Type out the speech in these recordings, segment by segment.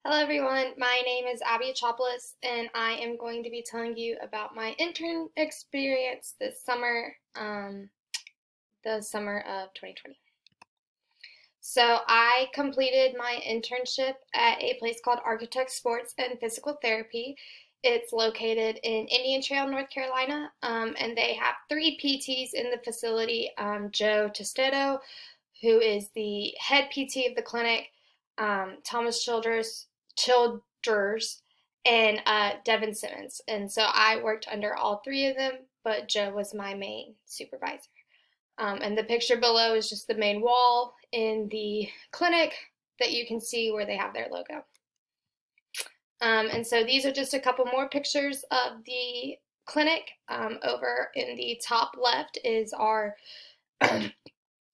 Hello everyone, my name is Abby Chopelas and I am going to be telling you about my intern experience this summer, the summer of 2020. So I completed my internship at a place called Architech Sports and Physical Therapy. It's located in Indian Trail, North Carolina, and they have three PTs in the facility. Joe Testedo, who is the head PT of the clinic, Thomas Childers, and Devin Simmons. And so I worked under all three of them, but Joe was my main supervisor. And the picture below is just the main wall in the clinic that you can see where they have their logo. And so these are just a couple more pictures of the clinic. Over in the top left is our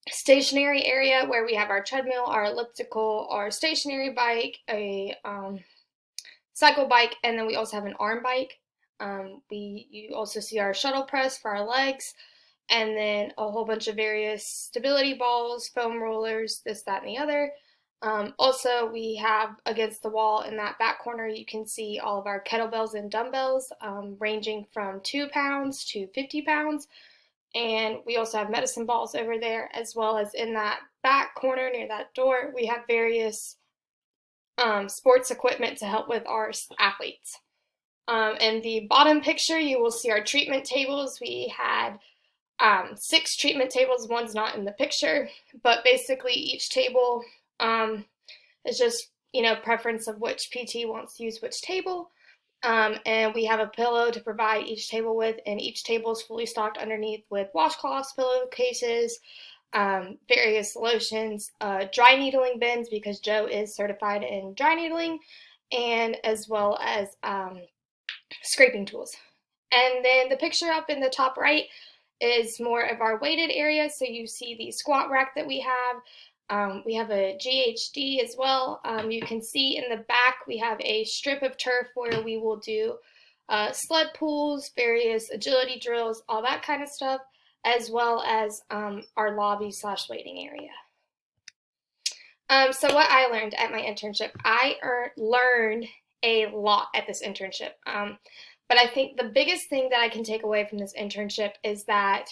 stationary area where we have our treadmill, our elliptical, our stationary bike, a cycle bike, and then we also have an arm bike. You also see our shuttle press for our legs, and then a whole bunch of various stability balls, foam rollers, this, that, and the other. Also, we have against the wall in that back corner, you can see all of our kettlebells and dumbbells, ranging from 2 pounds to 50 pounds. And we also have medicine balls over there, as well as in that back corner near that door, we have various sports equipment to help with our athletes. In the bottom picture, you will see our treatment tables. We had 6 treatment tables. One's not in the picture, but basically each table is just, preference of which PT wants to use which table. And we have a pillow to provide each table with, and each table is fully stocked underneath with washcloths, pillowcases, various lotions, dry needling bins because Joe is certified in dry needling, and as well as scraping tools. And then the picture up in the top right is more of our weighted area. So you see the squat rack that we have. We have a GHD as well. You can see in the back we have a strip of turf where we will do sled pulls, various agility drills, all that kind of stuff, as well as our lobby / waiting area. So what I learned at my internship, I learned a lot at this internship. But I think the biggest thing that I can take away from this internship is that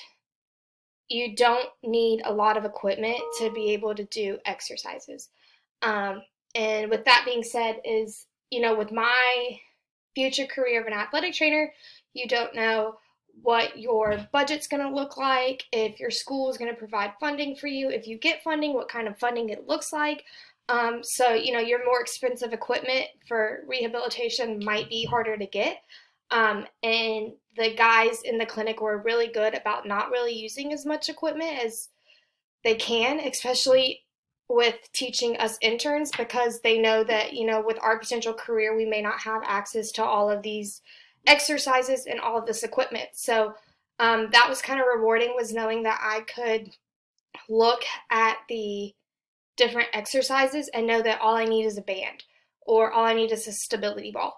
you don't need a lot of equipment to be able to do exercises. And with that being said is, with my future career of an athletic trainer, you don't know what your budget's going to look like, if your school is going to provide funding for you, if you get funding, what kind of funding it looks like. So, your more expensive equipment for rehabilitation might be harder to get. And the guys in the clinic were really good about not really using as much equipment as they can, especially with teaching us interns, because they know that, with our potential career, we may not have access to all of these exercises and all of this equipment. So that was kind of rewarding, was knowing that I could look at the different exercises and know that all I need is a band or all I need is a stability ball.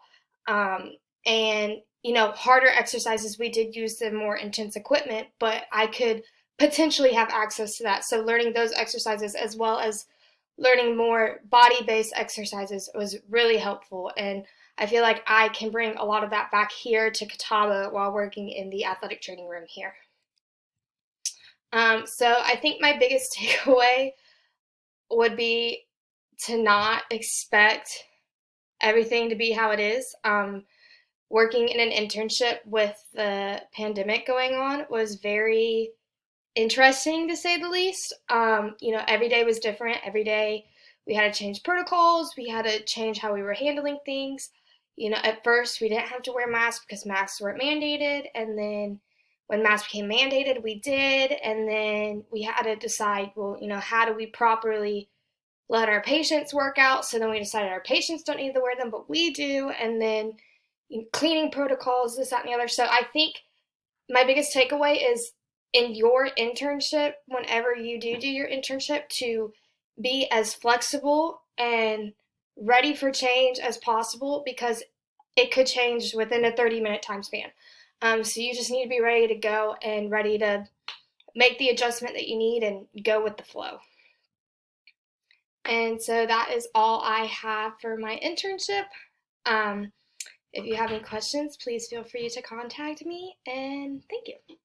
And harder exercises, we did use the more intense equipment, but I could potentially have access to that. So learning those exercises as well as learning more body-based exercises was really helpful. And I feel like I can bring a lot of that back here to Catawba while working in the athletic training room here. So I think my biggest takeaway would be to not expect everything to be how it is. Working in an internship with the pandemic going on was very interesting, to say the least. Every day was different. Every day we had to change protocols. We had to change how we were handling things. At first we didn't have to wear masks because masks weren't mandated. And then when masks became mandated, we did. And then we had to decide, well, how do we properly let our patients work out? So then we decided our patients don't need to wear them, but we do. And then cleaning protocols, this, that, and the other. So I think my biggest takeaway is in your internship, whenever you do your internship, to be as flexible and ready for change as possible, because it could change within a 30-minute time span. So you just need to be ready to go and ready to make the adjustment that you need and go with the flow. And so that is all I have for my internship. Um, if you have any questions, please feel free to contact me, and thank you.